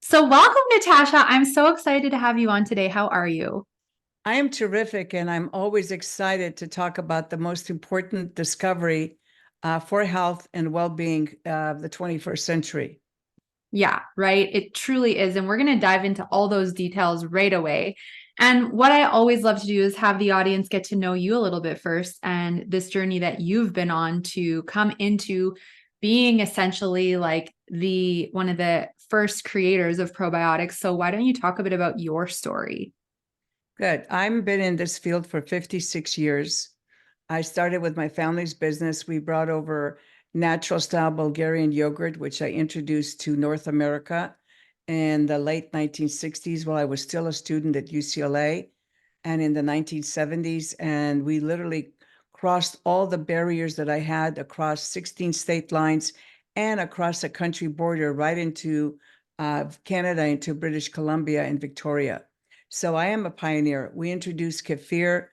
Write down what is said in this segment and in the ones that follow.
So, welcome, Natasha. I'm so excited to have you on today. How are you? I am terrific, and I'm always excited to talk about the most important discovery for health and well-being of the 21st century. Yeah, right. It truly is. And we're going to dive into all those details right away. And what I always love to do is have the audience get to know you a little bit first and this journey that you've been on to come into being essentially like the one of the first creators of probiotics. So, why don't you talk a bit about your story? Good. I've been in this field for 56 years. I started with my family's business. We brought over natural style Bulgarian yogurt, which I introduced to North America in the late 1960s while I was still a student at UCLA, and in the 1970s. And we literally crossed all the barriers that I had across 16 state lines and across a country border right into Canada, into British Columbia and Victoria. So I am a pioneer. We introduced kefir.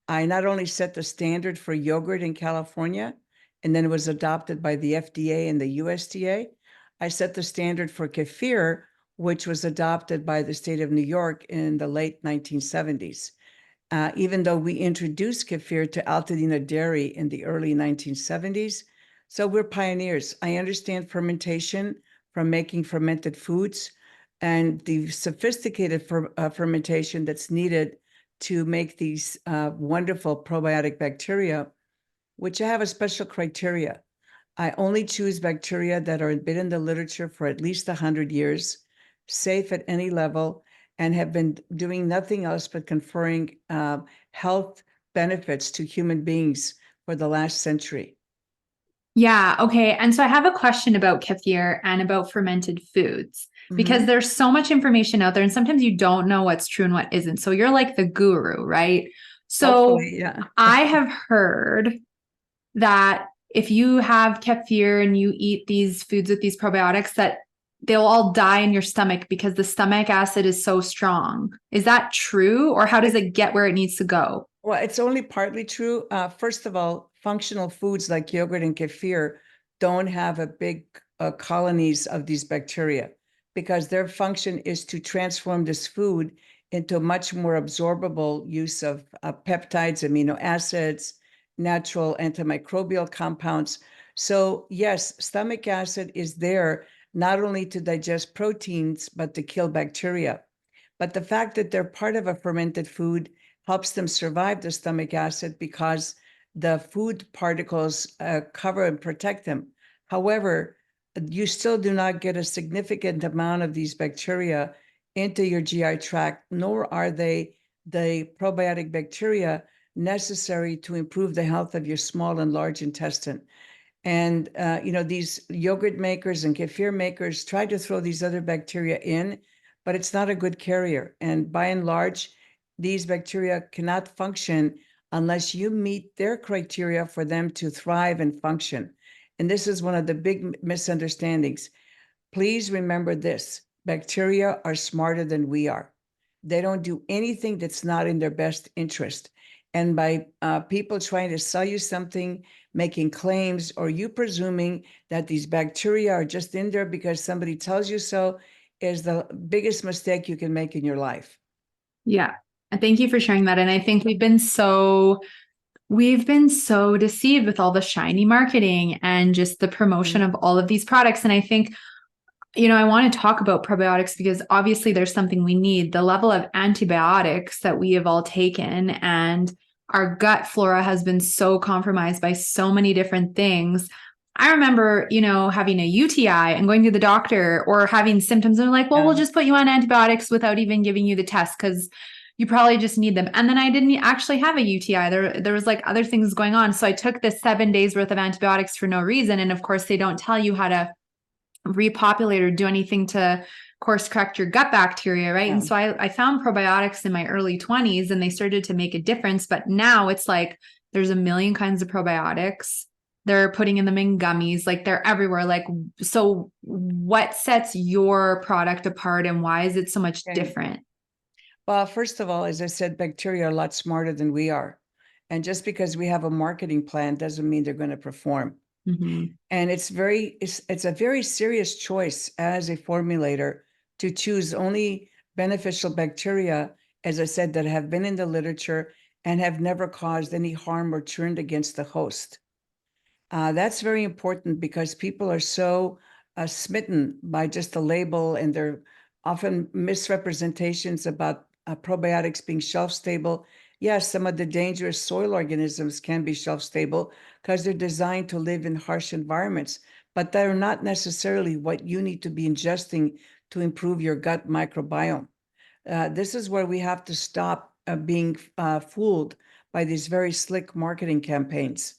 I not only set the standard for yogurt in California, and then it was adopted by the FDA and the USDA. I set the standard for kefir, which was adopted by the state of New York in the late 1970s. Even though we introduced kefir to Altadena Dairy in the early 1970s. So we're pioneers. I understand fermentation from making fermented foods and the sophisticated fermentation that's needed to make these wonderful probiotic bacteria, which I have a special criteria. I only choose bacteria that are been in the literature for at least 100 years, safe at any level, and have been doing nothing else but conferring health benefits to human beings for the last century. Yeah, okay. And so I have a question about kefir and about fermented foods because Mhm. there's so much information out there and sometimes you don't know what's true and what isn't. So you're like the guru, right? So Hopefully, yeah. I have heard that if you have kefir and you eat these foods with these probiotics that they'll all die in your stomach because the stomach acid is so strong. Is that true or how does it get where it needs to go? Well, it's only partly true. First of all, functional foods like yogurt and kefir don't have a big colonies of these bacteria because their function is to transform this food into a much more absorbable use of peptides, amino acids, natural antimicrobial compounds. So yes, stomach acid is there not only to digest proteins, but to kill bacteria. But the fact that they're part of a fermented food helps them survive the stomach acid because the food particles cover and protect them. However, you still do not get a significant amount of these bacteria into your GI tract, nor are they the probiotic bacteria necessary to improve the health of your small and large intestine. And, these yogurt makers and kefir makers try to throw these other bacteria in, but it's not a good carrier. And by and large, these bacteria cannot function unless you meet their criteria for them to thrive and function. And this is one of the big misunderstandings. Please remember this: bacteria are smarter than we are. They don't do anything that's not in their best interest. And by people trying to sell you something, making claims, or you presuming that these bacteria are just in there because somebody tells you so, is the biggest mistake you can make in your life. Yeah. Thank you for sharing that. And I think we've been so deceived with all the shiny marketing and just the promotion Mhm. of all of these products. And I think, I want to talk about probiotics because obviously there's something we need. The level of antibiotics that we have all taken and our gut flora has been so compromised by so many different things. I remember, having a UTI and going to the doctor or having symptoms and they're like, well, we'll Yeah. just put you on antibiotics without even giving you the test because you probably just need them. And then I didn't actually have a UTI. There was like other things going on. So I took this 7 days worth of antibiotics for no reason. And of course, they don't tell you how to repopulate or do anything to course correct your gut bacteria, right? Yeah. And so I found probiotics in my early 20s and they started to make a difference. But now it's like there's a million kinds of probiotics. They're putting them in gummies, like they're everywhere. Like, so what sets your product apart and why is it so much Okay. different? Well, first of all, as I said, bacteria are a lot smarter than we are. And just because we have a marketing plan doesn't mean they're going to perform. Mm-hmm. And it's a very serious choice as a formulator to choose only beneficial bacteria, as I said, that have been in the literature and have never caused any harm or turned against the host. That's very important because people are so smitten by just the label, and their often misrepresentations about probiotics being shelf stable. Yes, some of the dangerous soil organisms can be shelf stable because they're designed to live in harsh environments, but they're not necessarily what you need to be ingesting to improve your gut microbiome. This is where we have to stop being fooled by these very slick marketing campaigns.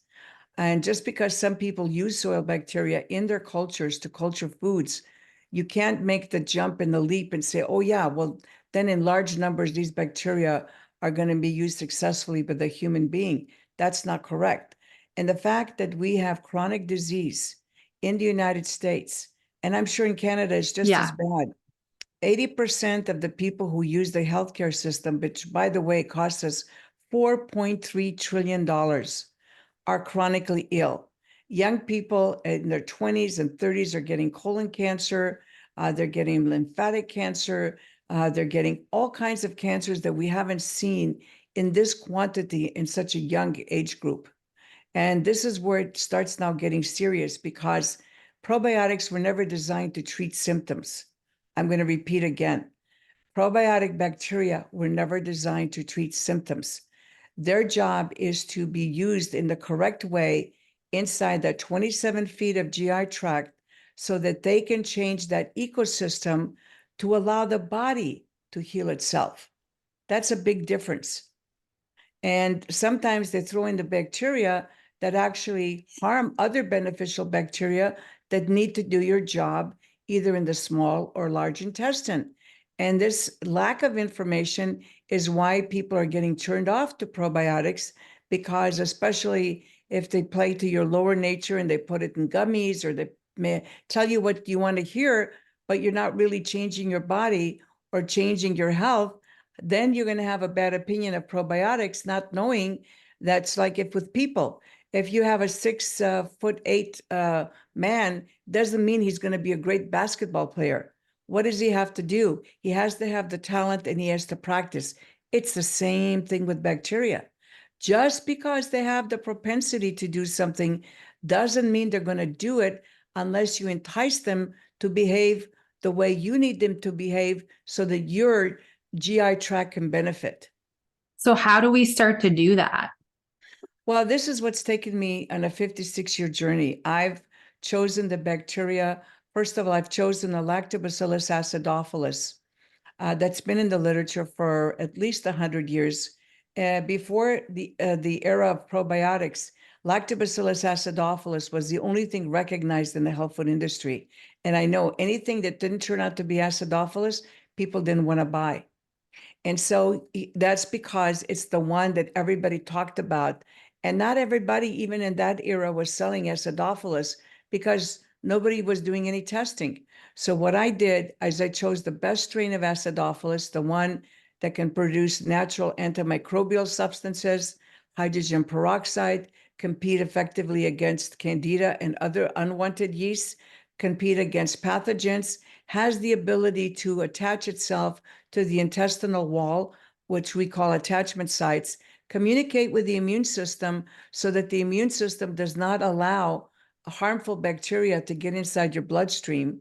And just because some people use soil bacteria in their cultures to culture foods, you can't make the jump and the leap and say, oh, yeah, well, then in large numbers, these bacteria are going to be used successfully by the human being. That's not correct. And the fact that we have chronic disease in the United States, and I'm sure in Canada it's just as Yeah. bad. 80% of the people who use the healthcare system, which by the way costs us $4.3 trillion, are chronically ill. Young people in their 20s and 30s are getting colon cancer, they're getting lymphatic cancer, they're getting all kinds of cancers that we haven't seen in this quantity in such a young age group. And this is where it starts now getting serious, because probiotics were never designed to treat symptoms. I'm going to repeat again. Probiotic bacteria were never designed to treat symptoms. Their job is to be used in the correct way inside that 27 feet of GI tract so that they can change that ecosystem to allow the body to heal itself. That's a big difference. And sometimes they throw in the bacteria that actually harm other beneficial bacteria that need to do your job, either in the small or large intestine. And this lack of information is why people are getting turned off to probiotics, because especially if they play to your lower nature and they put it in gummies, or they may tell you what you want to hear, but you're not really changing your body or changing your health, then you're going to have a bad opinion of probiotics, not knowing that's like if with people. If you have a 6'8" man, doesn't mean he's going to be a great basketball player. What does he have to do? He has to have the talent and he has to practice. It's the same thing with bacteria. Just because they have the propensity to do something doesn't mean they're going to do it unless you entice them to behave the way you need them to behave so that your GI tract can benefit. So how do we start to do that? Well, this is what's taken me on a 56-year journey. I've chosen the bacteria. First of all, I've chosen the Lactobacillus acidophilus. That's been in the literature for at least 100 years. Before the era of probiotics, Lactobacillus acidophilus was the only thing recognized in the health food industry. And I know anything that didn't turn out to be acidophilus, people didn't want to buy. And so that's because it's the one that everybody talked about. And not everybody, even in that era, was selling acidophilus because nobody was doing any testing. So what I did is I chose the best strain of acidophilus, the one that can produce natural antimicrobial substances, hydrogen peroxide, compete effectively against candida and other unwanted yeasts, compete against pathogens, has the ability to attach itself to the intestinal wall, which we call attachment sites, communicate with the immune system so that the immune system does not allow harmful bacteria to get inside your bloodstream,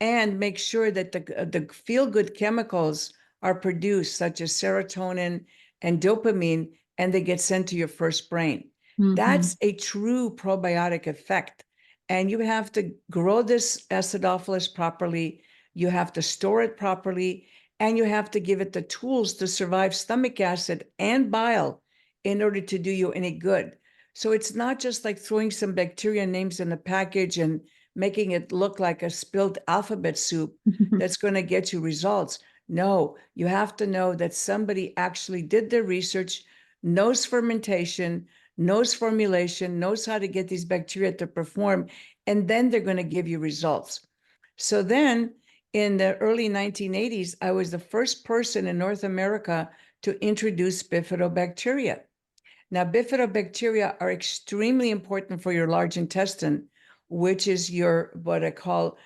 and make sure that the feel-good chemicals are produced, such as serotonin and dopamine, and they get sent to your first brain. Mhm. That's a true probiotic effect. And you have to grow this acidophilus properly, you have to store it properly, and you have to give it the tools to survive stomach acid and bile in order to do you any good. So it's not just like throwing some bacteria names in a package and making it look like a spilled alphabet soup that's going to get you results. No, you have to know that somebody actually did their research, knows fermentation, knows formulation, knows how to get these bacteria to perform, and then they're going to give you results. So then in the early 1980s, I was the first person in North America to introduce bifidobacteria. Now, bifidobacteria are extremely important for your large intestine, which is your what I call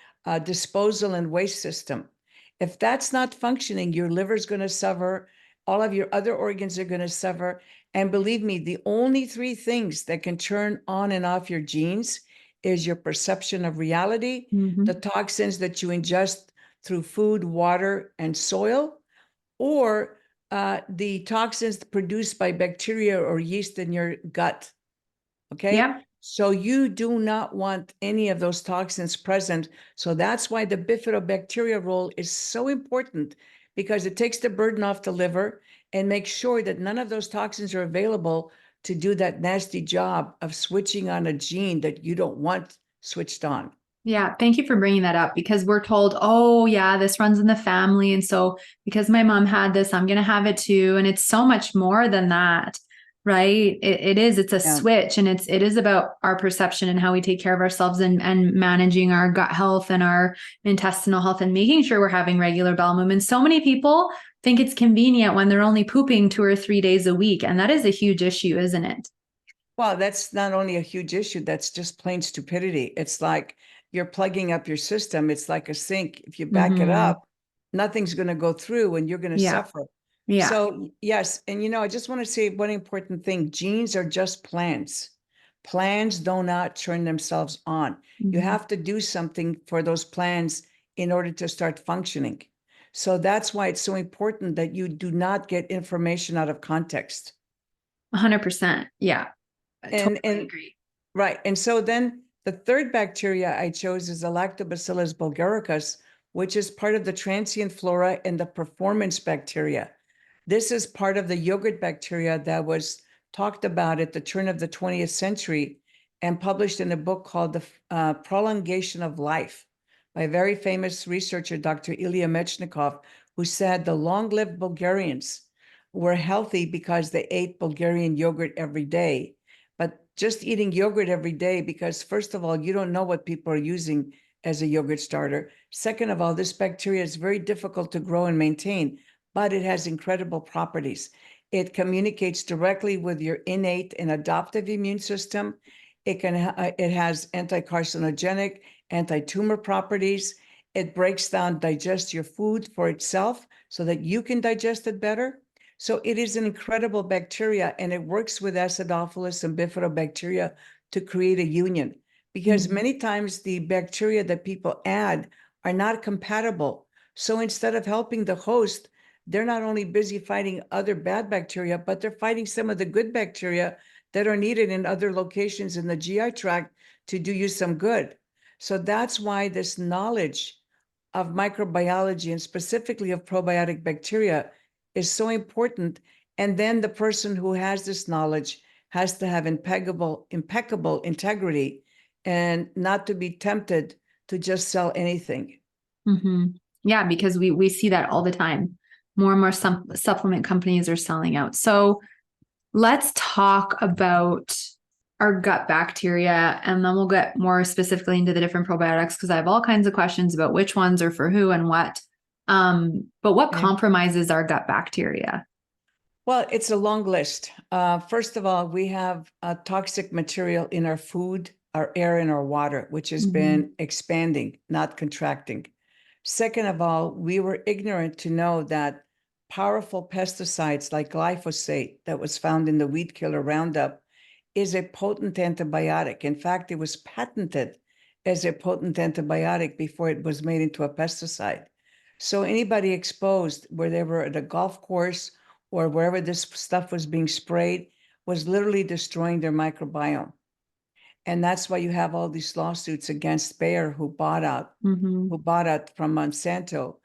disposal and waste system. If that's not functioning, your liver's going to suffer. All of your other organs are going to suffer. And believe me, the only three things that can turn on and off your genes is your perception of reality, Mhm. the toxins that you ingest through food, water, and soil, or the toxins produced by bacteria or yeast in your gut. Okay. Yeah. So you do not want any of those toxins present. So that's why the bifidobacteria role is so important, because it takes the burden off the liver and makes sure that none of those toxins are available to do that nasty job of switching on a gene that you don't want switched on. Yeah, thank you for bringing that up, because we're told, oh, yeah, this runs in the family. And so because my mom had this, I'm going to have it too. And it's so much more than that, right? It is, it's a Yeah. switch, and it is about our perception and how we take care of ourselves, and managing our gut health and our intestinal health, and making sure we're having regular bowel movements. So many people think it's convenient when they're only pooping 2 or 3 days a week. And that is a huge issue, isn't it? Well, that's not only a huge issue, that's just plain stupidity. It's like you're plugging up your system. It's like a sink. If you back it Mm-hmm. up, nothing's going to go through and you're going to Yeah. suffer. Yeah. So, yes. And, I just want to say one important thing. Genes are just plans. Plans do not turn themselves on. You Mm-hmm. have to do something for those plans in order to start functioning. So that's why it's so important that you do not get information out of context. 100%. Yeah. I And totally agree. right. And so then the third bacteria I chose is the Lactobacillus bulgaricus, which is part of the transient flora and the performance bacteria. This is part of the yogurt bacteria that was talked about at the turn of the 20th century and published in a book called The Prolongation of Life by a very famous researcher, Dr. Ilya Mechnikov, who said the long-lived Bulgarians were healthy because they ate Bulgarian yogurt every day. But just eating yogurt every day, because first of all, you don't know what people are using as a yogurt starter. Second of all, this bacteria is very difficult to grow and maintain, but it has incredible properties. It communicates directly with your innate and adaptive immune system. It has anti-carcinogenic, anti-tumor properties. It breaks down, digests your food for itself so that you can digest it better. So it is an incredible bacteria, and it works with acidophilus and bifidobacteria to create a union, because Mhm. many times the bacteria that people add are not compatible. So instead of helping the host, they're not only busy fighting other bad bacteria, but they're fighting some of the good bacteria that are needed in other locations in the GI tract to do you some good. So that's why this knowledge of microbiology, and specifically of probiotic bacteria, is so important. And then the person who has this knowledge has to have impeccable integrity and not to be tempted to just sell anything. Mm-hmm. Yeah, because we see that all the time. More and more supplement companies are selling out. So let's talk about our gut bacteria, and then we'll get more specifically into the different probiotics, because I have all kinds of questions about which ones are for who and what. But what Okay. compromises our gut bacteria? Well, it's a long list. First of all, we have toxic material in our food, our air, and our water, which has been expanding, not contracting. Second of all, we were ignorant to know that powerful pesticides like glyphosate that was found in the weed killer Roundup is a potent antibiotic. In fact, it was patented as a potent antibiotic before it was made into a pesticide. So anybody exposed, where they were at a golf course or wherever this stuff was being sprayed, was literally destroying their microbiome. And that's why you have all these lawsuits against Bayer who bought out from Monsanto.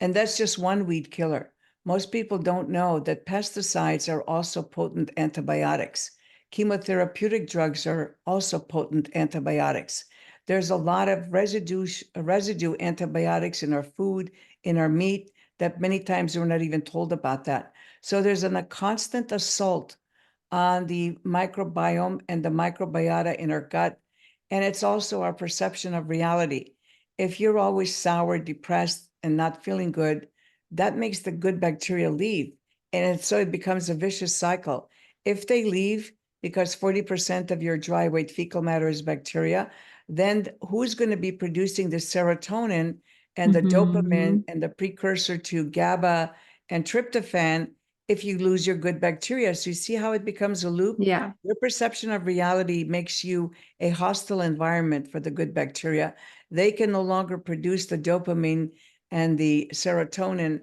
And that's just one weed killer. Most people don't know that pesticides are also potent antibiotics. Chemotherapeutic drugs are also potent antibiotics. There's a lot of residue antibiotics in our food, in our meat, that many times we're not even told about that. So there's a constant assault on the microbiome and the microbiota in our gut. And it's also our perception of reality. If you're always sour, depressed, and not feeling good, that makes the good bacteria leave. And so it becomes a vicious cycle. If they leave because 40% of your dry weight fecal matter is bacteria, then who's going to be producing the serotonin and the dopamine Mhm. and the precursor to GABA and tryptophan if you lose your good bacteria. So you see how it becomes a loop? Yeah. Your perception of reality makes you a hostile environment for the good bacteria. They can no longer produce the dopamine and the serotonin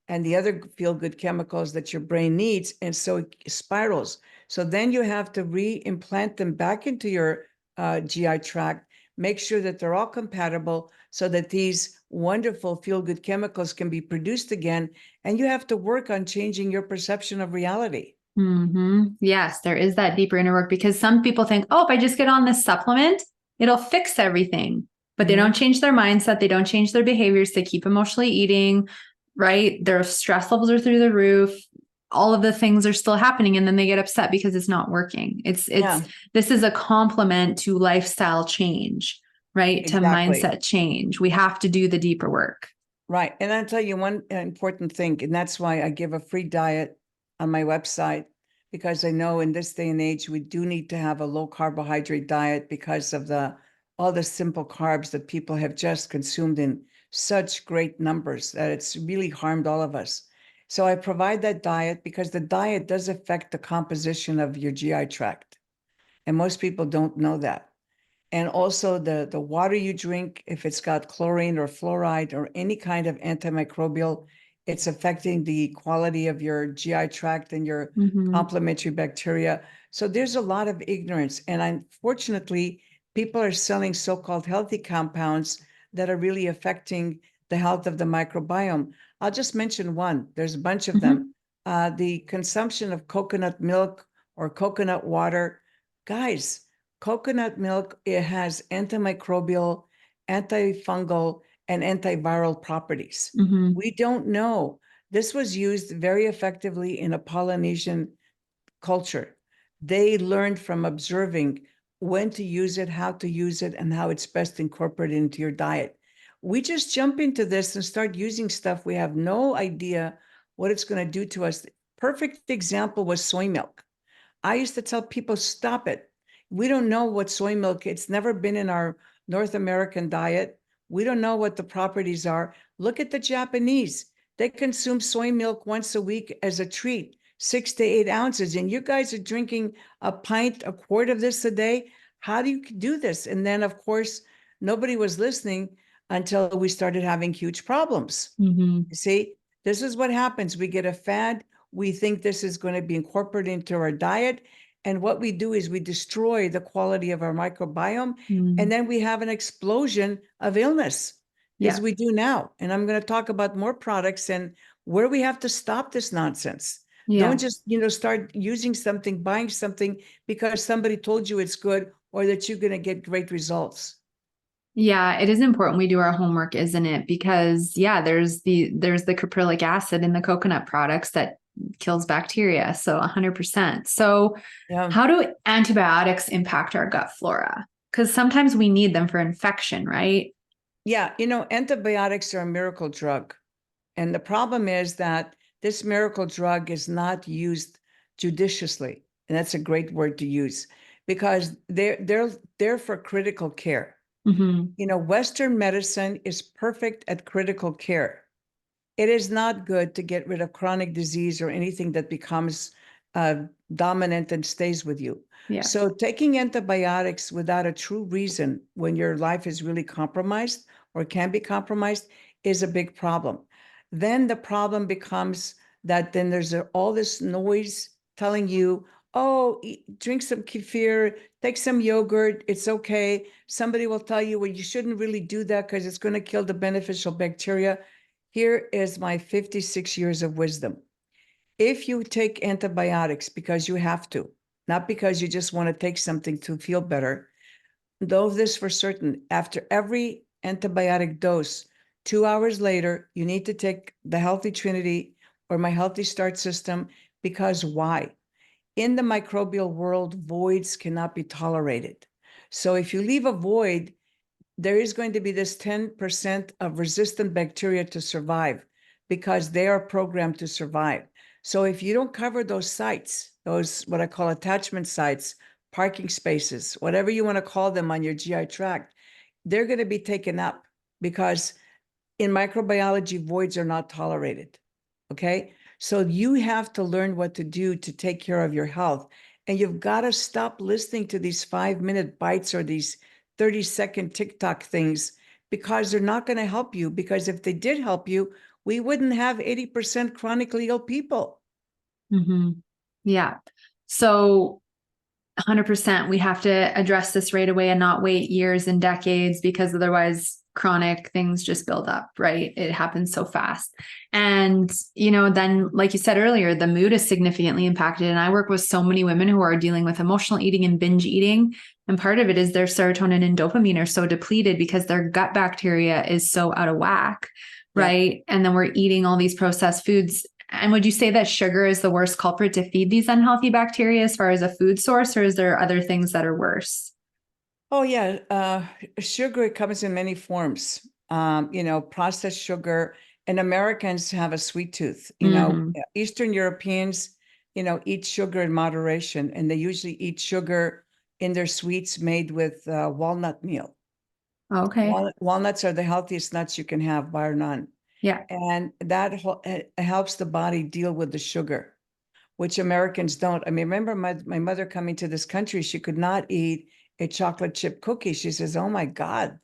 and the other feel-good chemicals that your brain needs. And so it spirals. So then you have to re-implant them back into your GI tract, make sure that they're all compatible so that these wonderful feel-good chemicals can be produced again. And you have to work on changing your perception of reality. Yes, there is that deeper inner work because some people think, oh, if I just get on this supplement, it'll fix everything. But they don't change their mindset. They don't change their behaviors. They keep emotionally eating, right? Their stress levels are through the roof. All of the things are still happening. And then they get upset because it's not working. Yeah, This is a complement to lifestyle change, right? To exactly. mindset change. We have to do the deeper work. Right. And I'll tell you one important thing, and that's why I give a free diet on my website, because I know in this day and age, we do need to have a low carbohydrate diet because of all the simple carbs that people have just consumed in such great numbers that it's really harmed all of us. So I provide that diet because the diet does affect the composition of your GI tract. And most people don't know that. And also the water you drink, if it's got chlorine or fluoride or any kind of antimicrobial, it's affecting the quality of your GI tract and your complementary bacteria. So there's a lot of ignorance. And unfortunately, people are selling so-called healthy compounds that are really affecting the health of the microbiome. I'll just mention one. There's a bunch of them. The consumption of coconut milk or coconut water. Guys, coconut milk, it has antimicrobial, antifungal, and antiviral properties. We don't know. This was used very effectively in a Polynesian culture. They learned from observing when to use it, how to use it, and how it's best incorporated into your diet. We just jump into this and start using stuff. We have no idea what it's going to do to us. Perfect example was soy milk. I used to tell people, stop it. We don't know what soy milk, it's never been in our North American diet. We don't know what the properties are. Look at the Japanese. They consume soy milk once a week as a treat, 6 to 8 ounces. And you guys are drinking a pint, a quart of this a day. How do you do this? And then, of course, nobody was listening until we started having huge problems. You see, this is what happens. We get a fad. We think this is going to be incorporated into our diet. And what we do is we destroy the quality of our microbiome. And then we have an explosion of illness, as we do now. And I'm going to talk about more products and where we have to stop this nonsense. Don't just, start using something, buying something because somebody told you it's good or that you're going to get great results. Yeah, it is important we do our homework, isn't it? Because there's the caprylic acid in the coconut products that kills bacteria. So 100%. So Yeah. how do antibiotics impact our gut flora? Because sometimes we need them for infection, right? Yeah, antibiotics are a miracle drug. And the problem is that this miracle drug is not used judiciously. And that's a great word to use because they're for critical care. Western medicine is perfect at critical care. It is not good to get rid of chronic disease or anything that becomes dominant and stays with you. Yeah. So taking antibiotics without a true reason when your life is really compromised or can be compromised is a big problem. Then the problem becomes that then there's all this noise telling you, oh, drink some kefir, take some yogurt, it's okay. Somebody will tell you, well, you shouldn't really do that because it's going to kill the beneficial bacteria. Here is my 56 years of wisdom. If you take antibiotics because you have to, not because you just want to take something to feel better, know this for certain. After every antibiotic dose, 2 hours later, you need to take the Healthy Trinity or my Healthy Start system. Because why? In the microbial world, voids cannot be tolerated. So if you leave a void, there is going to be this 10% of resistant bacteria to survive because they are programmed to survive. So if you don't cover those sites, those what I call attachment sites, parking spaces, whatever you want to call them on your GI tract, they're going to be taken up because In microbiology, voids are not tolerated. Okay. So you have to learn what to do to take care of your health. And you've got to stop listening to these 5-minute bites or these 30-second TikTok things, because they're not going to help you. Because if they did help you, we wouldn't have 80% chronically ill people. Yeah. So 100%, we have to address this right away and not wait years and decades, because otherwise chronic things just build up, right? It happens so fast. And, then like you said earlier, the mood is significantly impacted. And I work with so many women who are dealing with emotional eating and binge eating. And part of it is their serotonin and dopamine are so depleted because their gut bacteria is so out of whack, right? And then we're eating all these processed foods. And would you say that sugar is the worst culprit to feed these unhealthy bacteria as far as a food source, or is there other things that are worse? Oh, yeah. Sugar comes in many forms. Processed sugar, and Americans have a sweet tooth. Eastern Europeans, eat sugar in moderation, and they usually eat sugar in their sweets made with walnut meal. Okay. Walnuts are the healthiest nuts you can have, bar none. Yeah. And that helps the body deal with the sugar, which Americans don't. I mean, remember my mother coming to this country, she could not eat a chocolate chip cookie. She says, "Oh my God,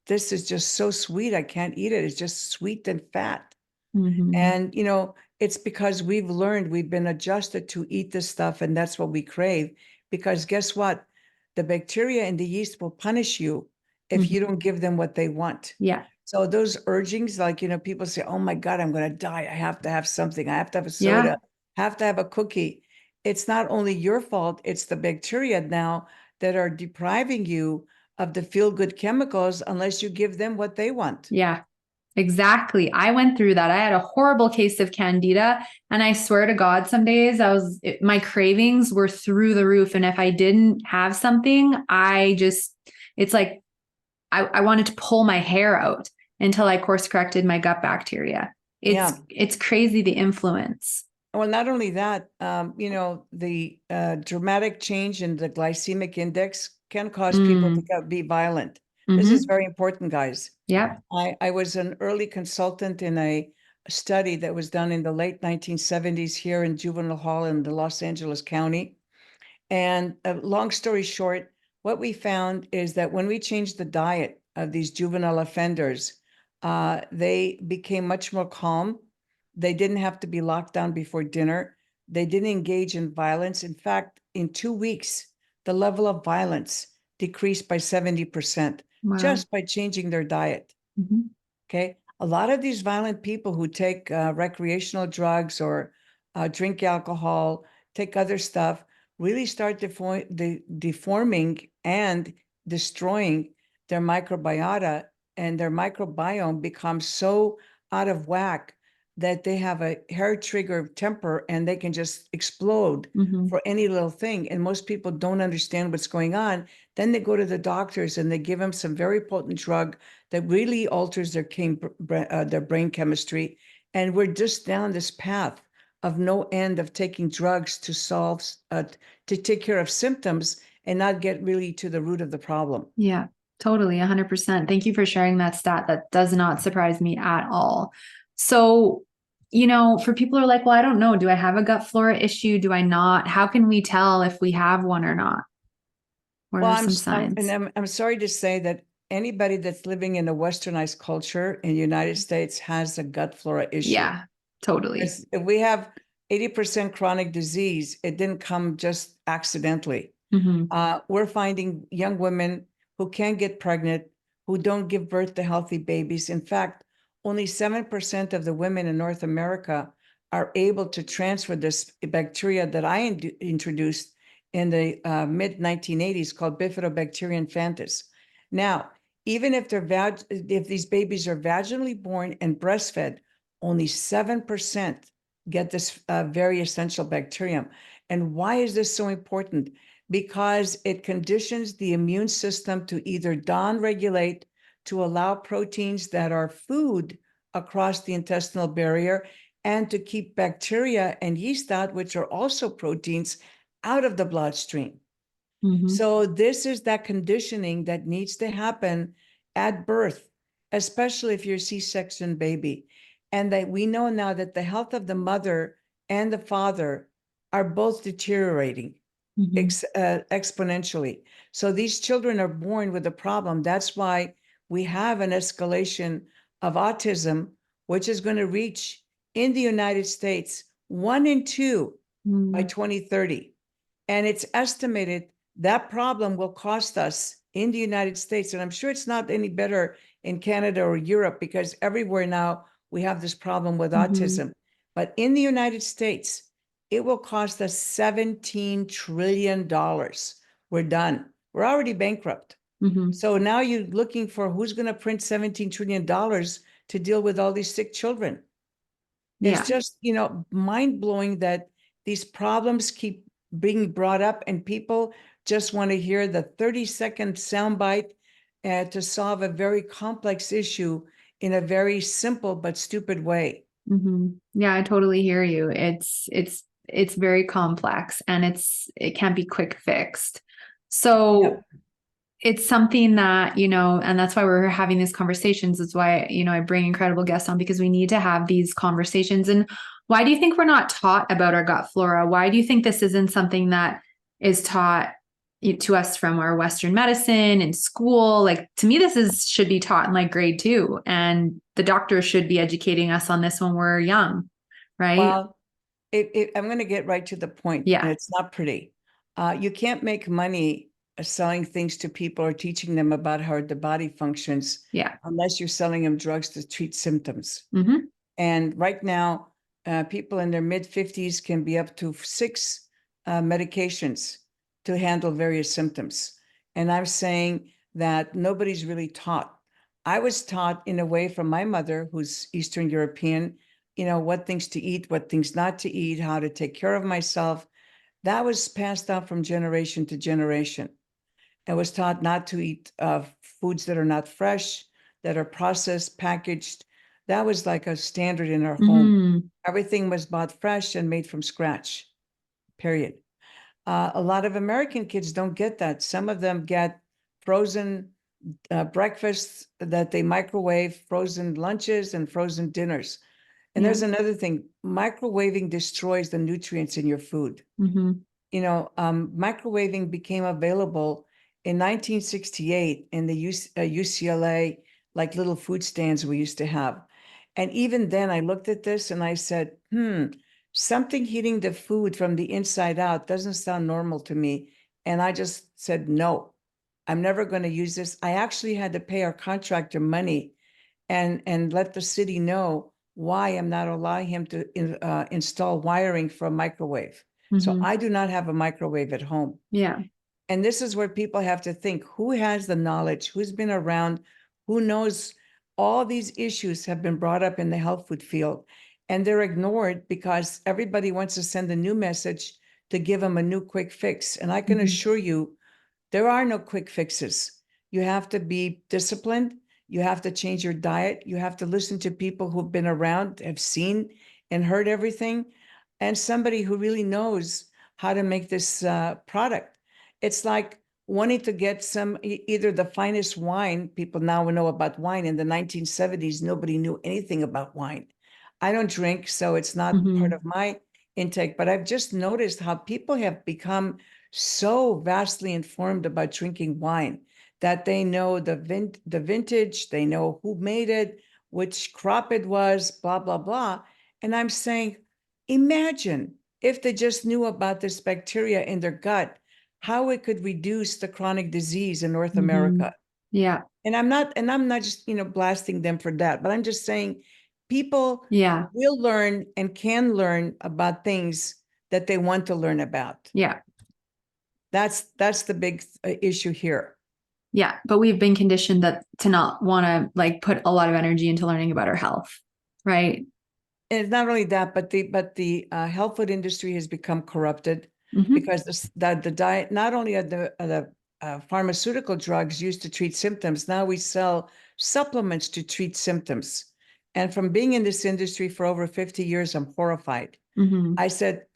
this is just so sweet. I can't eat it. It's just sweet and fat." And, it's because we've been adjusted to eat this stuff, and that's what we crave. Because guess what? The bacteria and the yeast will punish you if you don't give them what they want. Yeah. So those urgings, like, people say, "Oh my God, I'm going to die. I have to have something. I have to have a Yeah. soda, have to have a cookie." It's not only your fault, it's the bacteria now that are depriving you of the feel-good chemicals unless you give them what they want. Yeah. Exactly. I went through that. I had a horrible case of candida, and I swear to God, some days my cravings were through the roof. And if I didn't have something, it's like I wanted to pull my hair out until I course corrected my gut bacteria. It's crazy, the influence. Well, not only that, the dramatic change in the glycemic index can cause people to be violent. This is very important, guys. Yeah. I was an early consultant in a study that was done in the late 1970s here in juvenile hall in the Los Angeles County. And long story short, what we found is that when we changed the diet of these juvenile offenders, they became much more calm. They didn't have to be locked down before dinner. They didn't engage in violence. In fact, in 2 weeks, the level of violence decreased by 70%. Wow. Just by changing their diet. Okay. A lot of these violent people who take recreational drugs or drink alcohol, take other stuff, really start deforming and destroying their microbiota, and their microbiome becomes so out of whack that they have a hair trigger temper and they can just explode for any little thing. And most people don't understand what's going on. Then they go to the doctors and they give them some very potent drug that really alters their brain chemistry. And we're just down this path of no end of taking drugs to take care of symptoms and not get really to the root of the problem. Yeah, totally. 100%. Thank you for sharing that stat. That does not surprise me at all. So, for people who are like, well, I don't know. Do I have a gut flora issue? Do I not? How can we tell if we have one or not? What are some signs? I'm sorry to say that anybody that's living in a westernized culture in the United States has a gut flora issue. Yeah, totally. If we have 80% chronic disease, it didn't come just accidentally. We're finding young women who can't get pregnant, who don't give birth to healthy babies. In fact, only 7% of the women in North America are able to transfer this bacteria that I introduced in the mid 1980s called Bifidobacteria infantis. Now, even if if these babies are vaginally born and breastfed, only 7% get this very essential bacterium. And why is this so important? Because it conditions the immune system to either down-regulate to allow proteins that are food across the intestinal barrier, and to keep bacteria and yeast out, which are also proteins, out of the bloodstream. So this is that conditioning that needs to happen at birth. especially if you're a C-section baby. And that we know now that the health of the mother and the father are both deteriorating exponentially. So these children are born with a problem. That's why we have an escalation of autism, which is going to reach in the United States 1 in 2 by 2030. And it's estimated that problem will cost us in the United States. And I'm sure it's not any better in Canada or Europe, because everywhere now we have this problem with autism. But in the United States, it will cost us $17 trillion. We're done. We're already bankrupt. So now you're looking for who's going to print $17 trillion to deal with all these sick children. It's just, mind blowing that these problems keep being brought up and people just want to hear the 30-second soundbite to solve a very complex issue in a very simple but stupid way. Yeah, I totally hear you. It's very complex and it can't be quick fixed. So it's something that, and that's why we're having these conversations. That's why, I bring incredible guests on, because we need to have these conversations. And why do you think we're not taught about our gut flora? Why do you think this isn't something that is taught to us from our Western medicine in school? Like, to me, should be taught in like grade 2, and the doctors should be educating us on this when we're young, right? Well, I'm going to get right to the point. Yeah. And it's not pretty. You can't make money selling things to people or teaching them about how the body functions unless you're selling them drugs to treat symptoms. And right now, people in their mid-50s can be up to 6 medications to handle various symptoms. And I'm saying that nobody's really taught. I was taught in a way from my mother, who's Eastern European, what things to eat, what things not to eat, how to take care of myself. That was passed down from generation to generation. I was taught not to eat foods that are not fresh, that are processed, packaged. That was like a standard in our home. Everything was bought fresh and made from scratch, period. A lot of American kids don't get that. Some of them get frozen breakfasts that they microwave, frozen lunches and frozen dinners. And there's another thing, microwaving destroys the nutrients in your food. Microwaving became available in 1968 in the UCLA, like little food stands we used to have. And even then I looked at this and I said, something heating the food from the inside out doesn't sound normal to me. And I just said, no, I'm never going to use this. I actually had to pay our contractor money and let the city know why I'm not allowing him to install wiring for a microwave. So I do not have a microwave at home. And this is where people have to think, who has the knowledge, who's been around, who knows all these issues have been brought up in the health food field, and they're ignored because everybody wants to send a new message to give them a new quick fix. And I can assure you, there are no quick fixes. You have to be disciplined. You have to change your diet. You have to listen to people who've been around, have seen and heard everything, and somebody who really knows how to make this product. It's like wanting to get either the finest wine. People now know about wine. In the 1970s, nobody knew anything about wine. I don't drink, so it's not part of my intake, but I've just noticed how people have become so vastly informed about drinking wine that they know the vintage, they know who made it, which crop it was, blah, blah, blah. And I'm saying, imagine if they just knew about this bacteria in their gut, how it could reduce the chronic disease in North America. And I'm not just, blasting them for that, but I'm just saying people will learn and can learn about things that they want to learn about. That's the big issue here. But we've been conditioned to not want to like put a lot of energy into learning about our health, right? And it's not only that, but the health food industry has become corrupted because the diet, not only are the pharmaceutical drugs used to treat symptoms, now we sell supplements to treat symptoms. And from being in this industry for over 50 years, I'm horrified. I said,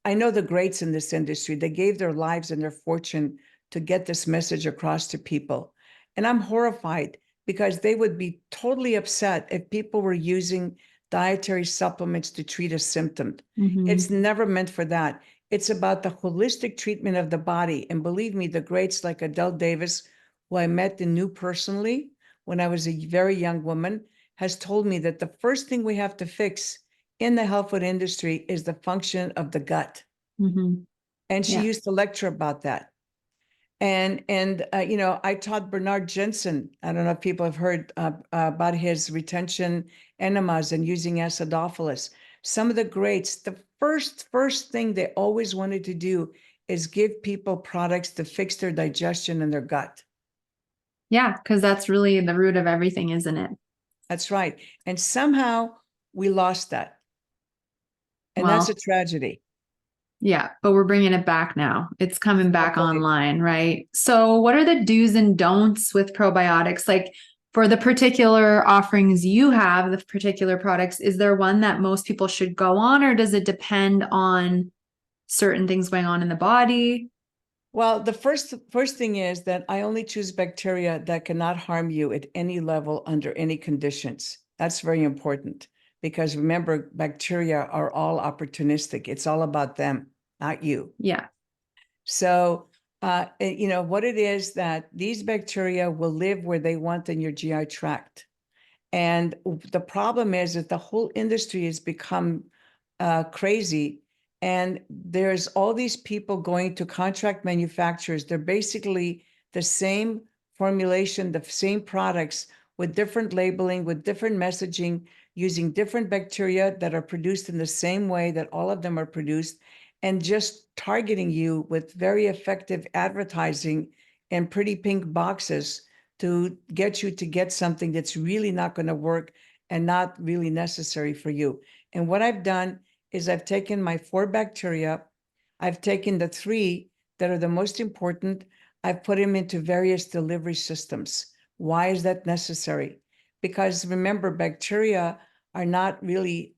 I know the greats in this industry. They gave their lives and their fortune to get this message across to people. And I'm horrified because they would be totally upset if people were using dietary supplements to treat a symptom. It's never meant for that. It's about the holistic treatment of the body. And believe me, the greats like Adele Davis, who I met and knew personally when I was a very young woman, has told me that the first thing we have to fix in the health food industry is the function of the gut. And she Yeah. used to lecture about that. And you know, I taught Bernard Jensen. I don't know if people have heard about his retention enemas and using acidophilus. Some of the greats, the first thing they always wanted to do is give people products to fix their digestion and their gut. Yeah, because that's really the root of everything, isn't it? That's right. And somehow we lost that. And that's a Well, tragedy. yeah, but we're bringing it back now. It's coming back Hopefully. online, right? So, what are the do's and don'ts with probiotics? Like for the particular offerings you have, the particular products, is there one that most people should go on, or does it depend on certain things going on in the body? Well, the first thing is that I only choose bacteria that cannot harm you at any level under any conditions. That's very important because remember, bacteria are all opportunistic. It's all about them, not you. Yeah. So, you know, what it is that these bacteria will live where they want in your GI tract. And the problem is that the whole industry has become crazy. And there's all these people going to contract manufacturers. They're basically the same formulation, the same products with different labeling, with different messaging, using different bacteria that are produced in the same way that all of them are produced, and just targeting you with very effective advertising and pretty pink boxes to get you to get something that's really not going to work and not really necessary for you. And what I've done is I've taken my 4 bacteria, I've taken the 3 that are the most important, I've put them into various delivery systems. Why is that necessary? Because remember, bacteria are not really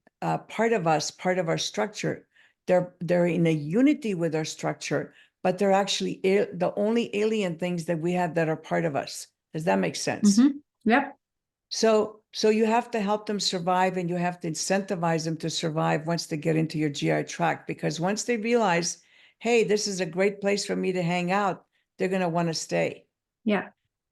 part of us, part of our structure. They're in a unity with our structure, but they're actually the only alien things that we have that are part of us. Does that make sense? Yep. So you have to help them survive, and you have to incentivize them to survive once they get into your GI tract, because once they realize, hey, this is a great place for me to hang out, they're going to want to stay. Yeah.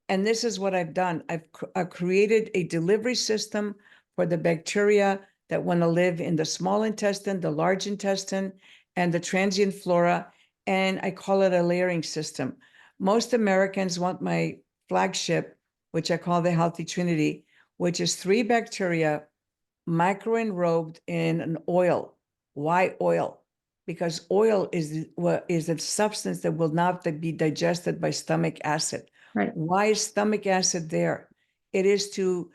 And this is what I've done. I've created a delivery system for the bacteria that want to live in the small intestine, the large intestine, and the transient flora. And I call it a layering system. Most Americans want my flagship, which I call the Healthy Trinity, which is 3 bacteria micro-enrobed in an oil. Why oil? Because oil is a substance that will not be digested by stomach acid. Right. Why is stomach acid there? It is to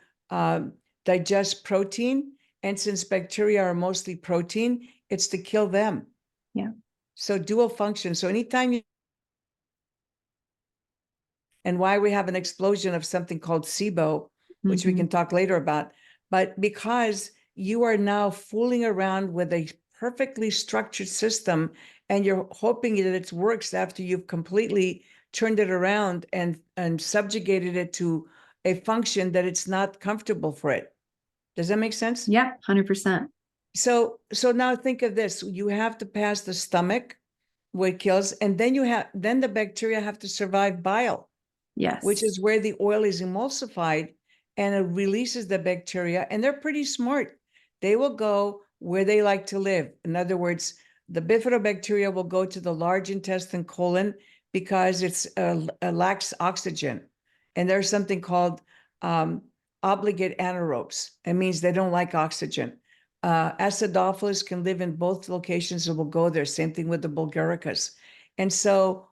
digest protein. And since bacteria are mostly protein, it's to kill them. Yeah. So dual function. So anytime you, and why we have an explosion of something called SIBO, which we can talk later about, but because you are now fooling around with a perfectly structured system and you're hoping that it works after you've completely turned it around and subjugated it to a function that it's not comfortable for it. Does that make sense? Yeah, 100%. So now think of this. You have to pass the stomach where it kills, and then the bacteria have to survive bile. Yes. Which is where the oil is emulsified, and it releases the bacteria. And they're pretty smart. They will go where they like to live. In other words, the bifidobacteria will go to the large intestine colon because it's lacks oxygen. And there's something called obligate anaerobes. It means they don't like oxygen. Acidophilus can live in both locations and will go there. Same thing with the Bulgaricus. And so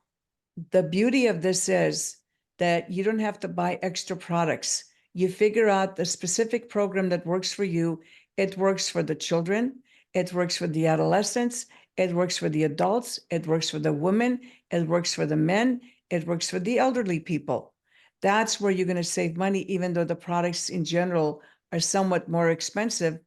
the beauty of this is that you don't have to buy extra products. You figure out the specific program that works for you. It works for the children. It works for the adolescents. It works for the adults. It works for the women. It works for the men. It works for the elderly people. That's where you're going to save money, even though the products in general are somewhat more expensive,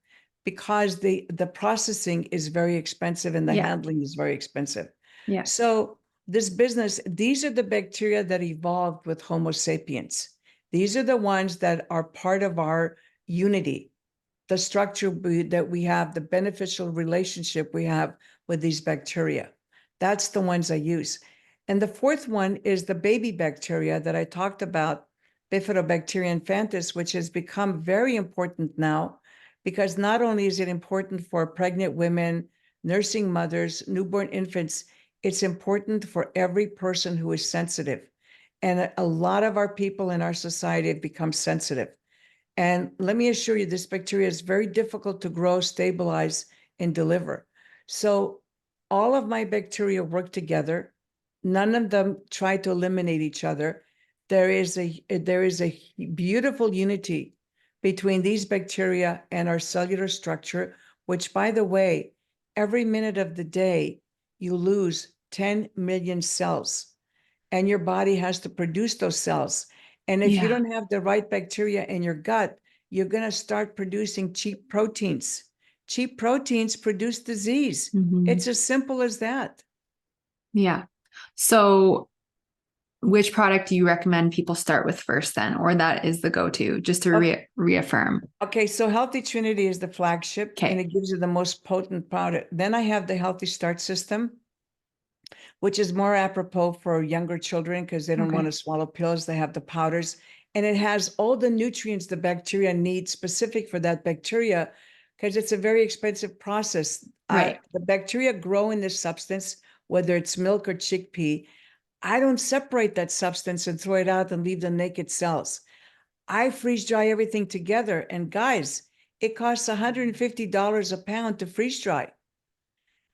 because the processing is very expensive and the handling is very expensive. Yeah. So this business, these are the bacteria that evolved with Homo sapiens. These are the ones that are part of our unity, the structure that we have, the beneficial relationship we have with these bacteria. That's the ones I use. And the fourth one is the baby bacteria that I talked about, Bifidobacteria infantis, which has become very important now, because not only is it important for pregnant women, nursing mothers, newborn infants, it's important for every person who is sensitive. And a lot of our people in our society have become sensitive. And let me assure you, this bacteria is very difficult to grow, stabilize, and deliver. So all of my bacteria work together. None of them try to eliminate each other. There is a beautiful unity between these bacteria and our cellular structure, which, by the way, every minute of the day, you lose 10 million cells, and your body has to produce those cells. And if you Yeah. don't have the right bacteria in your gut, you're going to start producing cheap proteins. Cheap proteins produce disease. Mhm. It's as simple as that. Yeah. So which product do you recommend people start with first then, or that is the go-to, just to reaffirm? Okay, so Healthy Trinity is the flagship, and Okay. it gives you the most potent product. Then I have the Healthy Start System, which is more apropos for younger children because they don't want Okay. to swallow pills. They have the powders, and it has all the nutrients the bacteria need specific for that bacteria, because it's a very expensive process. Right. The bacteria grow in this substance, whether it's milk or chickpea. I don't separate that substance and throw it out and leave the naked cells. I freeze dry everything together. And guys, it costs $150 a pound to freeze dry.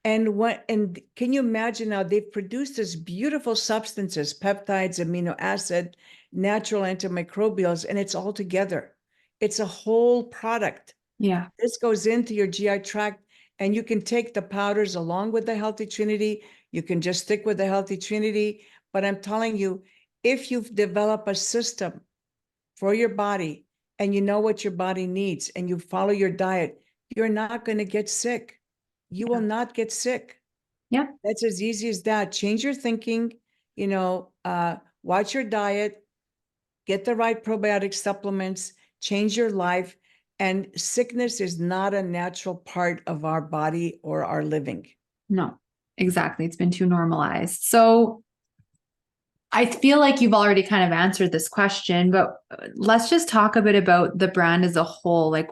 And can you imagine now they've produced this beautiful substances, peptides, amino acid, natural antimicrobials, and it's all together. It's a whole product. Yeah. This goes into your GI tract, and you can take the powders along with the Healthy Trinity. You can just stick with the Healthy Trinity. But I'm telling you, if you've developed a system for your body and you know what your body needs and you follow your diet, you're not going to get sick. You will Yeah. not get sick. Yeah. That's as easy as that. Change your thinking, watch your diet, get the right probiotic supplements, change your life. And sickness is not a natural part of our body or our living. No, exactly. It's been too normalized. So I feel like you've already kind of answered this question, but let's just talk a bit about the brand as a whole. Like,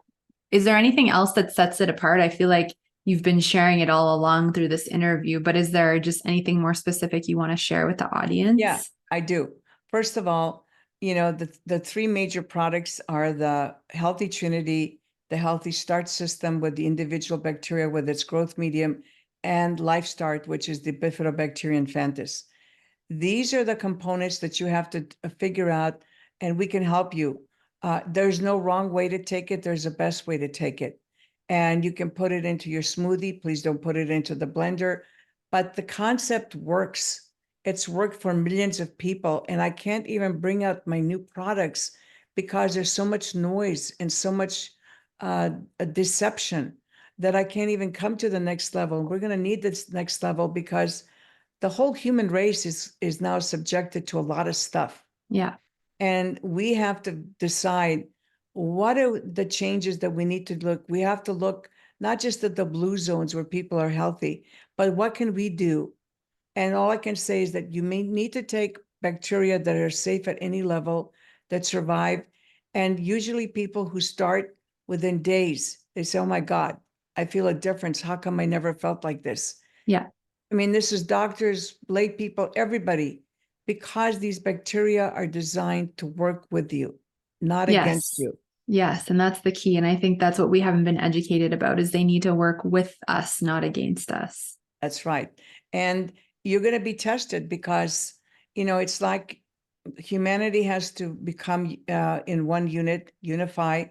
is there anything else that sets it apart? I feel like you've been sharing it all along through this interview, but is there just anything more specific you want to share with the Yeah, audience? I do. First of all, the three major products are the Healthy Trinity, the Healthy Start System with the individual bacteria with its growth medium, and Life Start, which is the Bifidobacteria infantis. These are the components that you have to figure out, and we can help you. There's no wrong way to take it. There's a best way to take it. And you can put it into your smoothie. Please don't put it into the blender. But the concept works. It's worked for millions of people. And I can't even bring out my new products because there's so much noise and so much deception that I can't even come to the next level. We're going to need this next level because the whole human race is now subjected to a lot of stuff. Yeah. And we have to decide what are the changes that we need to look. We have to look not just at the blue zones where people are healthy, but what can we do? And all I can say is that you may need to take bacteria that are safe at any level, that survive. And usually people who start within days, they say, oh my God, I feel a difference. How come I never felt like this? Yeah. I mean, this is doctors, lay people, everybody, because these bacteria are designed to work with you, not against Yes. you. Yes. And that's the key. And I think that's what we haven't been educated about is they need to work with us, not against us. That's right. And you're going to be tested because, it's like humanity has to become in one unit, unify.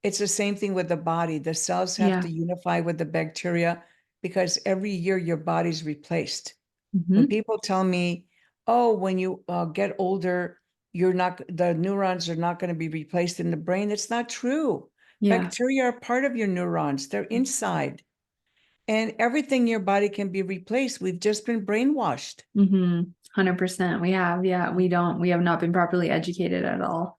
It's the same thing with the body. The cells have Yeah. to unify with the bacteria because every year your body's replaced. When Mhm. people tell me, oh, when you get older, the neurons are not going to be replaced in the brain, it's not true. Yeah. Bacteria are part of your neurons. They're inside. And everything in your body can be replaced. We've just been brainwashed. 100%. We have. Yeah. We have not been properly educated at all.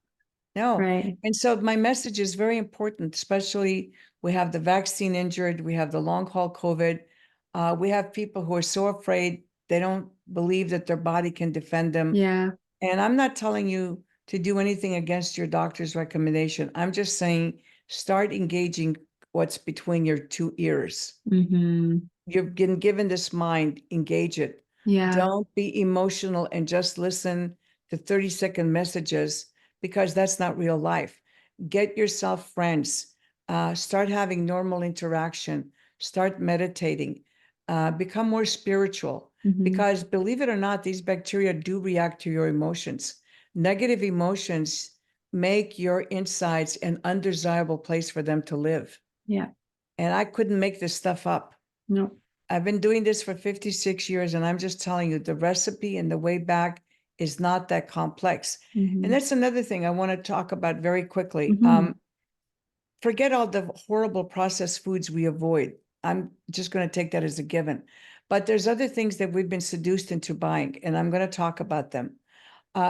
No. Right. And so my message is very important, especially we have the vaccine injured, we have the long haul COVID. We have people who are so afraid they don't believe that their body can defend them. Yeah. And I'm not telling you to do anything against your doctor's recommendation. I'm just saying start engaging what's between your two ears. Mm-hmm. You've been given this mind, engage it. Yeah. Don't be emotional and just listen to 30-second messages because that's not real life. Get yourself friends, start having normal interaction, start meditating, become more spiritual. Mm-hmm. Because believe it or not, these bacteria do react to your emotions. Negative emotions make your insides an undesirable place for them to live. Yeah. And I couldn't make this stuff up. No. I've been doing this for 56 years, and I'm just telling you, the recipe and the way back is not that complex. Mm-hmm. And that's another thing I want to talk about very quickly. Mm-hmm. Forget all the horrible processed foods we avoid. I'm just going to take that as a given. But there's other things that we've been seduced into buying, and I'm going to talk about them.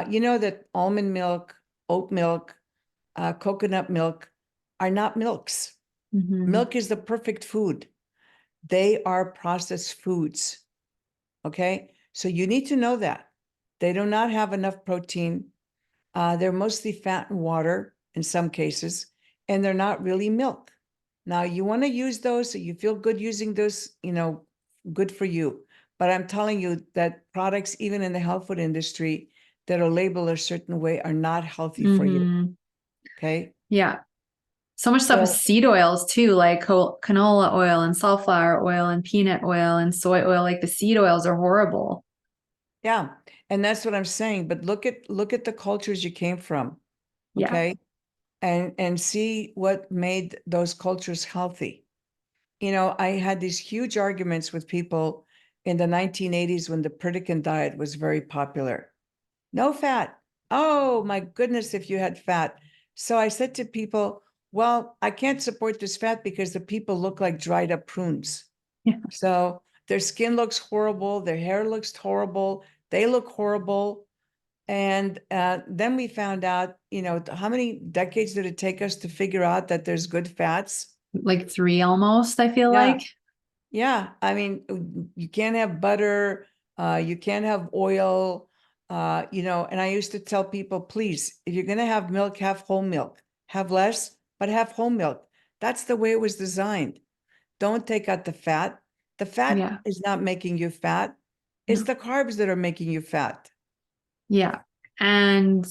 You know that almond milk, oat milk, coconut milk are not milks. Mm-hmm. Milk is the perfect food. They are processed foods. Okay. So you need to know that they do not have enough protein. They're mostly fat and water in some cases, and they're not really milk. Now, you want to use those so you feel good using those, good for you. But I'm telling you that products, even in the health food industry, that are labeled a certain way are not healthy for you. Mm-hmm. Okay. Yeah. So much stuff with So, seed oils too, like canola oil and sunflower oil and peanut oil and soy oil. Like the seed oils are horrible. yeah. And that's what I'm saying. But look at the cultures you came from. Yeah. Okay. And see what made those cultures healthy. I had these huge arguments with people in the 1980s when the Pritikin diet was very popular. No fat. Oh my goodness, if you had fat. So I said to people, well, I can't support this fat because the people look like dried up prunes. Yeah. So their skin looks horrible, their hair looks horrible, they look horrible. And then we found out, how many decades did it take us to figure out that there's good fats? Like 3 almost, I feel Yeah. like. Yeah. I mean, you can't have butter, you can't have oil, and I used to tell people, please, if you're going to have milk, have whole milk, have less, but have whole milk. That's the way it was designed. Don't take out the fat. The fat Yeah. is not making you fat. It's No. the carbs that are making you fat. Yeah. And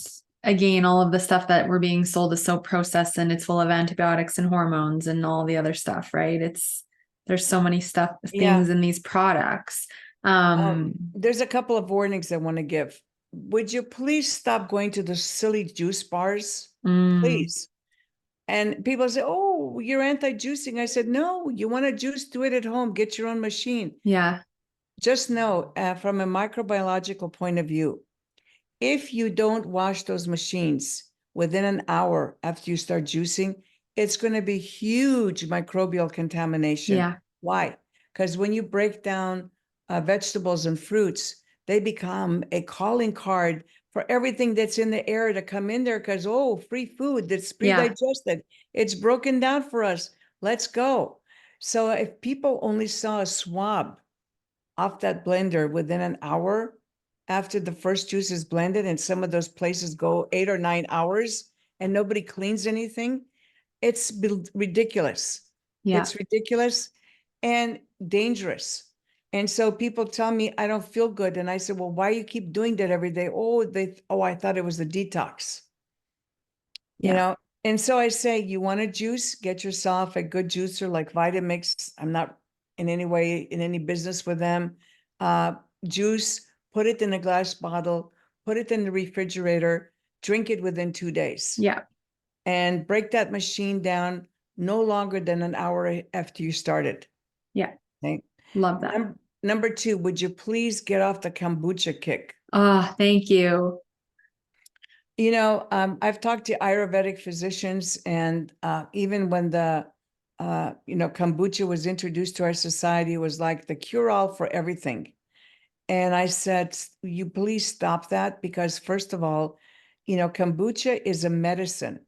again, all of the stuff that we're being sold is so processed and it's full of antibiotics and hormones and all the other stuff, right? There's so many Yeah. things in these products. There's a couple of warnings I want to give. Would you please stop going to the silly juice bars? mm, Please. And people say, oh, you're anti-juicing. I said, no, you want to juice, do it at home, get your own machine. yeah. Just know from a microbiological point of view, if you don't wash those machines within an hour after you start juicing, it's going to be huge microbial contamination. Yeah. Why? Because when you break down vegetables and fruits, they become a calling card for everything that's in the air to come in there because, oh, free food that's Yeah. pre-digested. It's broken down for us. Let's go. So if people only saw a swab off that blender within an hour after the first juice is blended, and some of those places go 8 or 9 hours and nobody cleans anything, it's ridiculous. Yeah. It's ridiculous and dangerous. And so people tell me I don't feel good. And I said, well, why you keep doing that every day? I thought it was a detox. you Yeah. know and so I say, you want a juice, get yourself a good juicer like Vitamix. I'm not in any way in any business with them. Juice, put it in a glass bottle, put it in the refrigerator, drink it within 2 days, Yeah. and break that machine down no longer than an hour after you started. Yeah. Okay. Love that. Number two, would you please get off the kombucha kick? Oh, thank you. I've talked to Ayurvedic physicians, and even when the kombucha was introduced to our society, it was like the cure-all for everything. And I said, you please stop that, because first of all, kombucha is a medicine.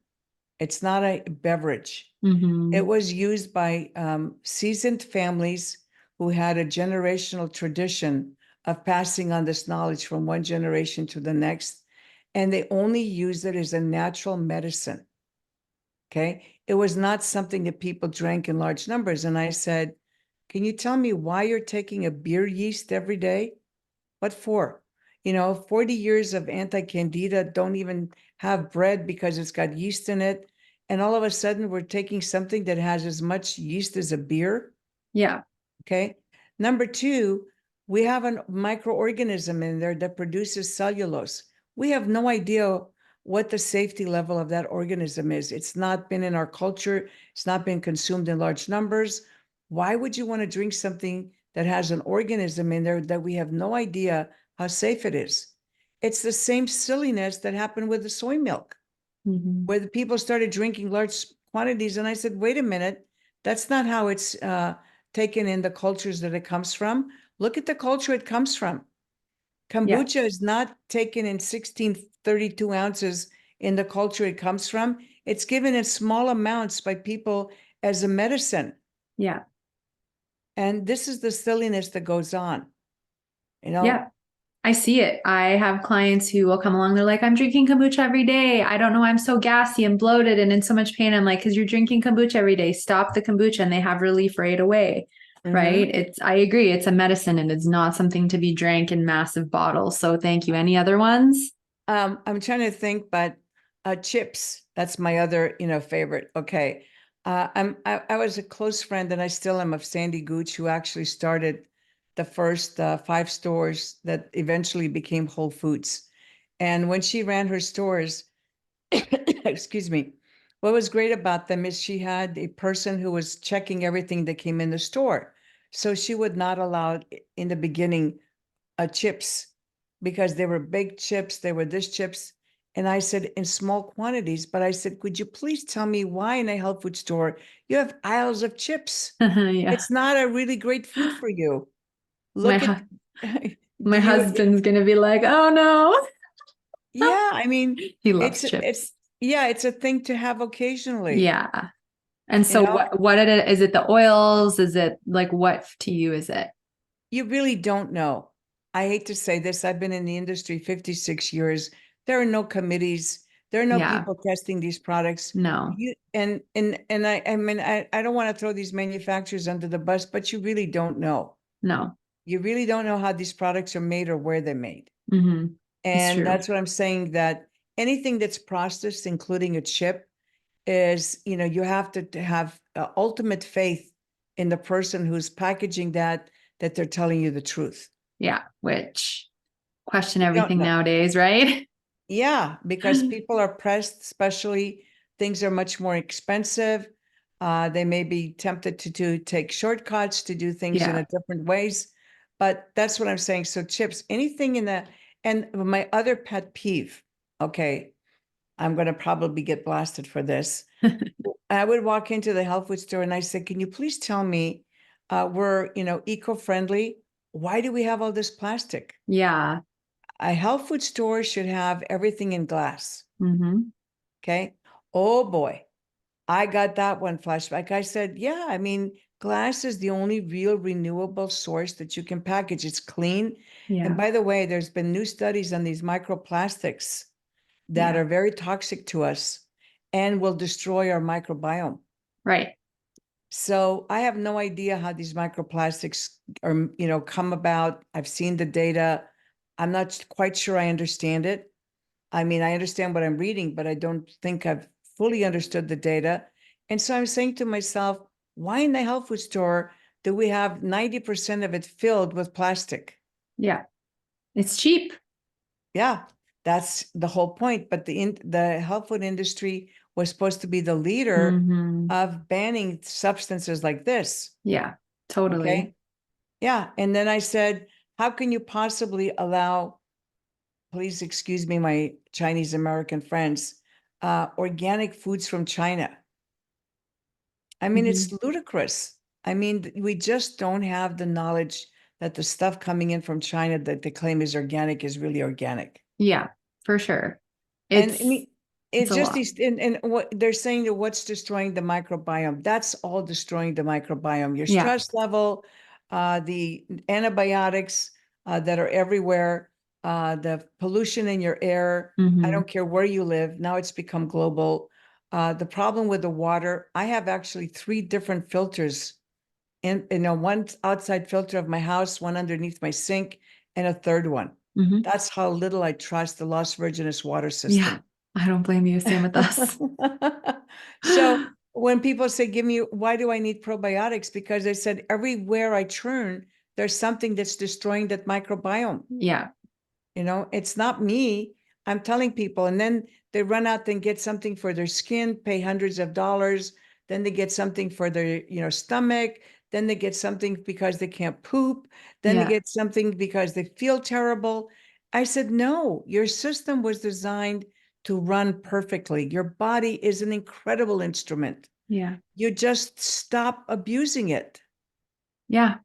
It's not a beverage. Mm-hmm. It was used by seasoned families who had a generational tradition of passing on this knowledge from one generation to the next. And they only used it as a natural medicine. Okay. It was not something that people drank in large numbers. And I said, can you tell me why you're taking a beer yeast every day? What for? 40 years of anti-candida don't even have bread because it's got yeast in it. And all of a sudden we're taking something that has as much yeast as a beer. Yeah. Okay. Number two, we have a microorganism in there that produces cellulose. We have no idea what the safety level of that organism is. It's not been in our culture. It's not been consumed in large numbers. Why would you want to drink something that has an organism in there that we have no idea how safe it is? It's the same silliness that happened with the soy milk, where the people started drinking large quantities. And I said, wait a minute, that's not how it's taken in the cultures that it comes from. Look at the culture it comes from. Kombucha is not taken in 1632 ounces in the culture it comes from. It's given in small amounts by people as a medicine. Yeah. And this is the silliness that goes on. Yeah. I see it. I have clients who will come along. They're like, I'm drinking kombucha every day. I don't know. I'm so gassy and bloated and in so much pain. I'm like, because you're drinking kombucha every day. Stop the kombucha, and they have relief right away. Right. I agree. It's a medicine and it's not something to be drank in massive bottles. So thank you. Any other ones? I'm trying to think, but chips, that's my other, favorite. Okay. I was a close friend, and I still am, of Sandy Gooch, who actually started the first 5 stores that eventually became Whole Foods. And when she ran her stores, excuse me, what was great about them is she had a person who was checking everything that came in the store. So she would not allow, in the beginning, chips, because they were baked chips, they were this chips. And I said, in small quantities, but I said, could you please tell me why in a health food store you have aisles of chips? Yeah. It's not a really great food for you. My Look at my you. husband's gonna be like, oh no. Yeah, I mean, He loves chips. it's a thing to have occasionally, Yeah. And you so know. what is it the oils? Is it like what to you is it? You really don't know. I hate to say this. I've been in the industry 56 years. There are no committees. There are no Yeah. people testing these products. No. I don't want to throw these manufacturers under the bus, but you really don't know. No. You really don't know how these products are made or where they're made. Mm-hmm. It's And true. that's what I'm saying, that anything that's processed, including a chip, is, you have to have ultimate faith in the person who's packaging that they're telling you the truth. Yeah. Which question We don't everything know. nowadays, right? Yeah, because people are pressed, especially things are much more expensive. They may be tempted to take shortcuts, to do things in Yeah. a different ways. But that's what I'm saying. So chips, anything in that. And my other pet peeve, okay, I'm going to probably get blasted for this. I would walk into the health food store and I said, can you please tell me, we're, eco-friendly. Why do we have all this plastic? Yeah. A health food store should have everything in glass. Mm-hmm. Okay. Oh boy. I got that one flashback. I said, yeah, I mean, glass is the only real renewable source that you can package. It's clean. And Yeah. by the way, there's been new studies on these microplastics that Yeah. are very toxic to us and will destroy our microbiome. Right. So I have no idea how these microplastics are, come about. I've seen the data. I'm not quite sure I understand it. I mean, I understand what I'm reading, but I don't think I've fully understood the data. And so I'm saying to myself, why in the health food store do we have 90% of it filled with plastic? Yeah. It's cheap. Yeah, that's the whole point. But the health food industry was supposed to be the leader Mm-hmm. of banning substances like this. Yeah. Totally. Okay. Yeah. And then I said, how can you possibly allow, please excuse me, my Chinese American friends, organic foods from China? I mean, Mm-hmm. it's ludicrous. I mean, we just don't have the knowledge that the stuff coming in from China that they claim is organic is really organic. Yeah, for sure. And It's I mean, it's it's a just lot. these, and what they're saying that what's destroying the microbiome, that's all destroying the microbiome. Your Yeah. stress level, the antibiotics that are everywhere, the pollution in your air. I Hmm. don't care where you live. Now it's become global. The problem with the water, I have actually 3 different filters one outside filter of my house, one underneath my sink, and a third one. Hmm. That's how little I trust the Los Virgenes water Yeah. system. I don't blame you. Same with us. So when people say, give me, why do I need probiotics? Because they said everywhere I turn, there's something that's destroying that microbiome. Yeah. It's not me. I'm telling people, and then they run out and get something for their skin, pay hundreds of dollars. Then they get something for their, stomach. Then they get something because they can't poop. Then they Yeah. get something because they feel terrible. I said, no, your system was designed to run perfectly. Your body is an incredible instrument. Yeah. You just stop abusing it. Yeah.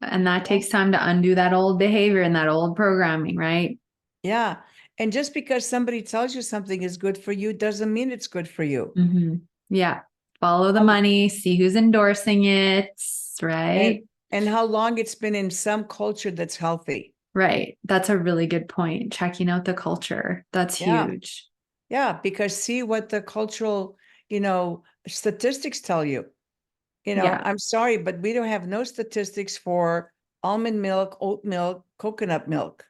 And that Yeah. takes time to undo that old behavior and that old programming, right? Yeah. And just because somebody tells you something is good for you doesn't mean it's good for you. Hmm. Yeah. Follow the How- money, see who's endorsing it, And right? and how long it's been in some culture that's healthy. Right. That's a really good point. Checking out the culture. That's Yeah. huge. Yeah. Because see what the cultural, statistics tell you. Yeah. I'm sorry, but we don't have no statistics for almond milk, oat milk, coconut milk.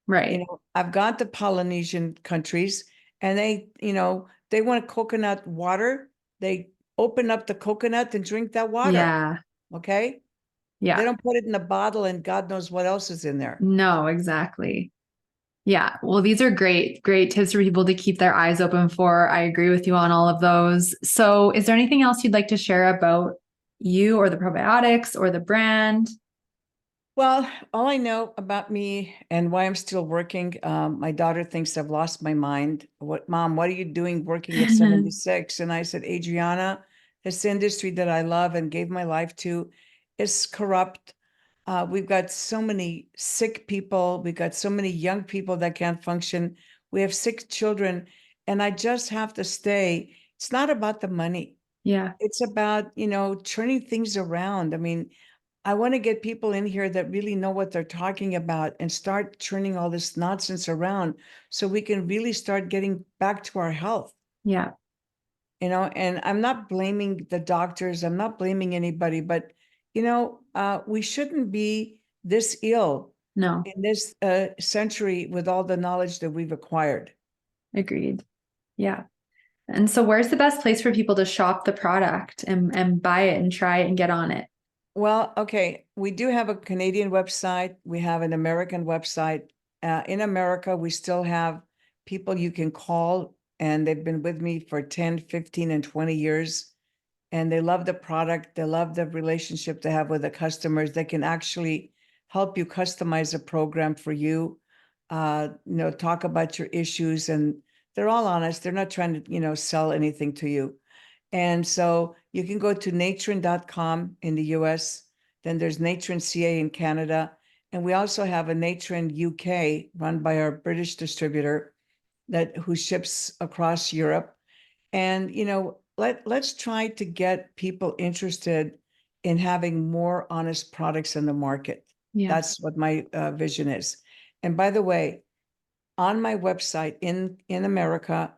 Right. I've gone to Polynesian countries and they want coconut water. They open up the coconut and drink that water. Yeah. Okay. They Yeah. don't put it in a bottle and God knows what else is in there. No, exactly. Yeah. Well, these are great, great tips for people to keep their eyes open for. I agree with you on all of those. So, is there anything else you'd like to share about you or the probiotics or the brand? Well, all I know about me and why I'm still working, my daughter thinks I've lost my mind. Mom, what are you doing working at 76? And I said, Adriana, this industry that I love and gave my life to is corrupt. We've got so many sick people. We've got so many young people that can't function. We have sick children. And I just have to stay. It's not about the money. Yeah. It's about, turning things around. I mean, I want to get people in here that really know what they're talking about and start turning all this nonsense around so we can really start getting back to our health. Yeah. And I'm not blaming the doctors, I'm not blaming anybody, but we shouldn't be this ill No, in this century with all the knowledge that we've acquired. agreed. Yeah. And so, where's the best place for people to shop the product and buy it and try it and get on it? Well, okay, we do have a Canadian website. We have an American website. In America, we still have people you can call, and they've been with me for 10, 15, and 20 years. And they love the product. They love the relationship they have with the customers. They can actually help you customize a program for you, talk about your issues. And they're all honest. They're not trying to, sell anything to you. And so you can go to natren.com in the US, then there's Natren CA in Canada. And we also have a Natren UK run by our British distributor who ships across Europe. And let's try to get people interested in having more honest products in the market. Yeah. That's what my vision is. And by the way, on my website in America,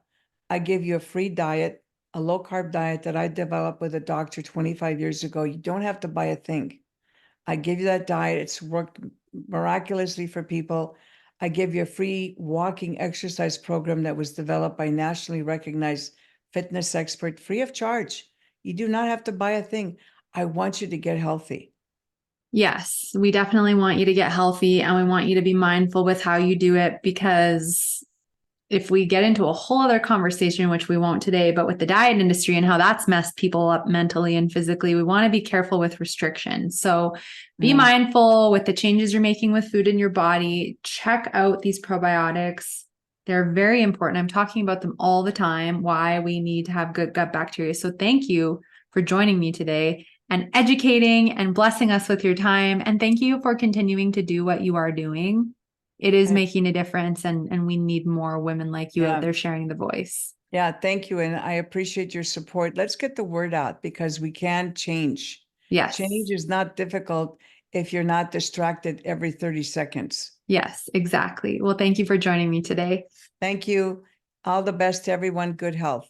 I give you a free diet, a low carb diet that I developed with a doctor 25 years ago. You don't have to buy a thing. I give you that diet. It's worked miraculously for people. I give you a free walking exercise program that was developed by nationally recognized fitness expert, free of charge. You do not have to buy a thing. I want you to get healthy. Yes, we definitely want you to get healthy and we want you to be mindful with how you do it because if we get into a whole other conversation, which we won't today, but with the diet industry and how that's messed people up mentally and physically, we want to be careful with restrictions. So be Mm. mindful with the changes you're making with food in your body. Check out these probiotics. They're very important. I'm talking about them all the time, why we need to have good gut bacteria. So thank you for joining me today and educating and blessing us with your time. And thank you for continuing to do what you are doing. it is And- making a difference, and we need more women like you out Yeah. there sharing the voice. Yeah, thank you. And I appreciate your support. Let's get the word out because we can change. Yes. Change is not difficult if you're not distracted every 30 seconds. Yes, exactly. Well, thank you for joining me today. Thank you. All the best to everyone. Good health.